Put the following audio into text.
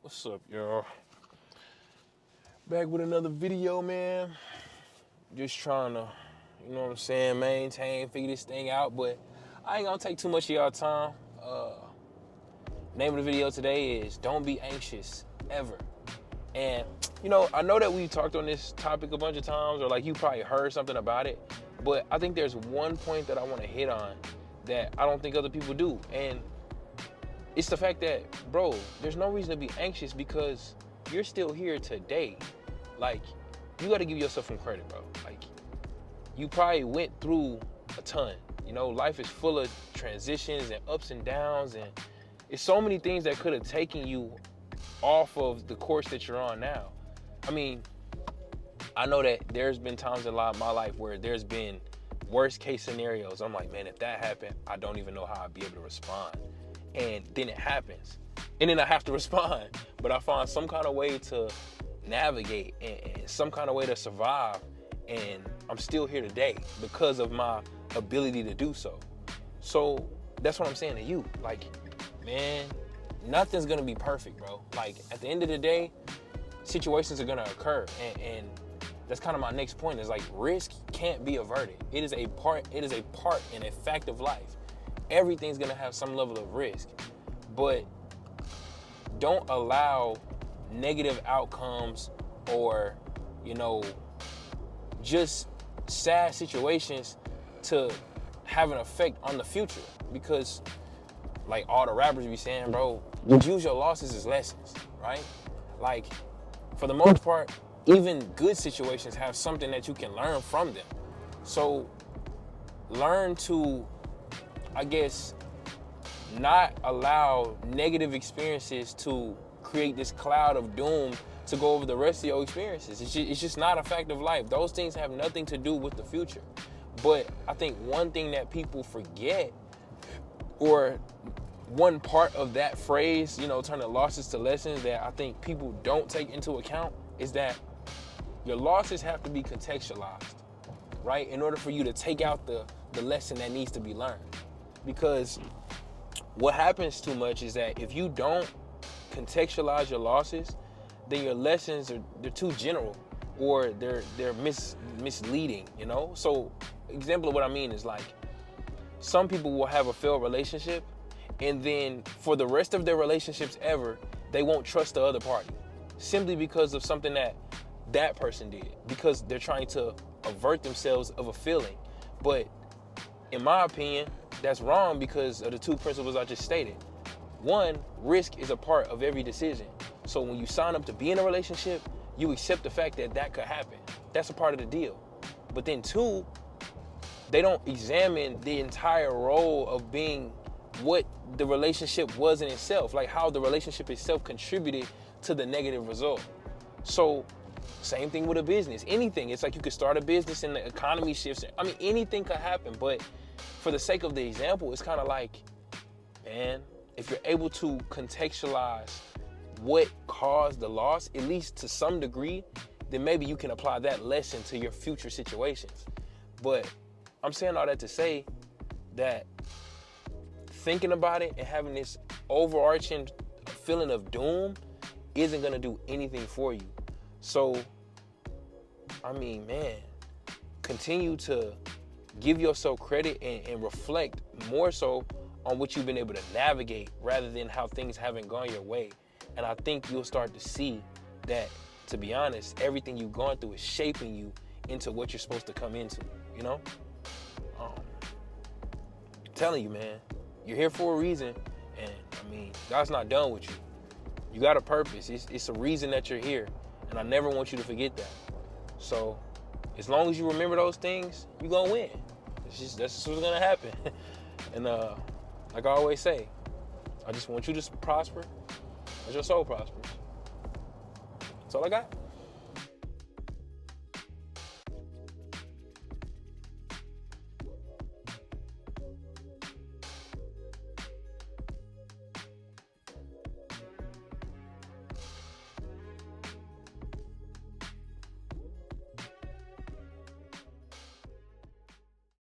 What's up, y'all? Back with another video, man. Just trying to, you know what I'm saying, maintain, figure this thing out, but I ain't gonna take too much of y'all time. Name of the video today is Don't Be Anxious Ever. And, you know, I know that we talked on this topic a bunch of times, or like you probably heard something about it, but I think there's one point that I wanna hit on that I don't think other people do. And it's the fact that, bro, there's no reason to be anxious because you're still here today. Like, you gotta give yourself some credit, bro. Like, you probably went through a ton. You know, life is full of transitions and ups and downs, and it's so many things that could have taken you off of the course that you're on now. I mean, I know that there's been times in my life where there's been worst case scenarios. I'm like, man, if that happened, I don't even know how I'd be able to respond. And then it happens. And then I have to respond. But I find some kind of way to navigate and some kind of way to survive. And I'm still here today because of my ability to do so. So that's what I'm saying to you. Like, man, nothing's gonna be perfect, bro. Like, at the end of the day, situations are gonna occur. And that's kind of my next point is like, risk can't be averted. It is a part and a fact of life. Everything's gonna have some level of risk, but don't allow negative outcomes or, you know, just sad situations to have an effect on the future. Because like all the rappers be saying, bro, use your losses as lessons, right? Like, for the most part, even good situations have something that you can learn from them. So learn to, I guess, not allow negative experiences to create this cloud of doom to go over the rest of your experiences. It's just not a fact of life. Those things have nothing to do with the future. But I think one thing that people forget, or one part of that phrase, you know, turning losses to lessons, that I think people don't take into account, is that your losses have to be contextualized, right? In order for you to take out the lesson that needs to be learned. Because what happens too much is that if you don't contextualize your losses, then your lessons they're too general, or they're misleading, you know? So example of what I mean is, like, some people will have a failed relationship, and then for the rest of their relationships ever, they won't trust the other party simply because of something that person did, because they're trying to avert themselves of a feeling. But in my opinion, that's wrong because of the two principles I just stated. One, risk is a part of every decision. So when you sign up to be in a relationship, you accept the fact that that could happen. That's a part of the deal. But then two, they don't examine the entire role of being what the relationship was in itself, like how the relationship itself contributed to the negative result. So same thing with a business, anything. It's like you could start a business and the economy shifts. I mean, anything could happen, but for the sake of the example, it's kind of like, man, if you're able to contextualize what caused the loss, at least to some degree, then maybe you can apply that lesson to your future situations. But I'm saying all that to say that thinking about it and having this overarching feeling of doom isn't gonna do anything for you. So, I mean, man, continue to give yourself credit and reflect more so on what you've been able to navigate rather than how things haven't gone your way. And I think you'll start to see that, to be honest, everything you've gone through is shaping you into what you're supposed to come into, you know? I'm telling you, man, you're here for a reason. And I mean, God's not done with you. You got a purpose. It's a reason that you're here. And I never want you to forget that. So as long as you remember those things, you're gonna win. That's just what's gonna happen. And like I always say, I just want you to prosper as your soul prospers. That's all I got.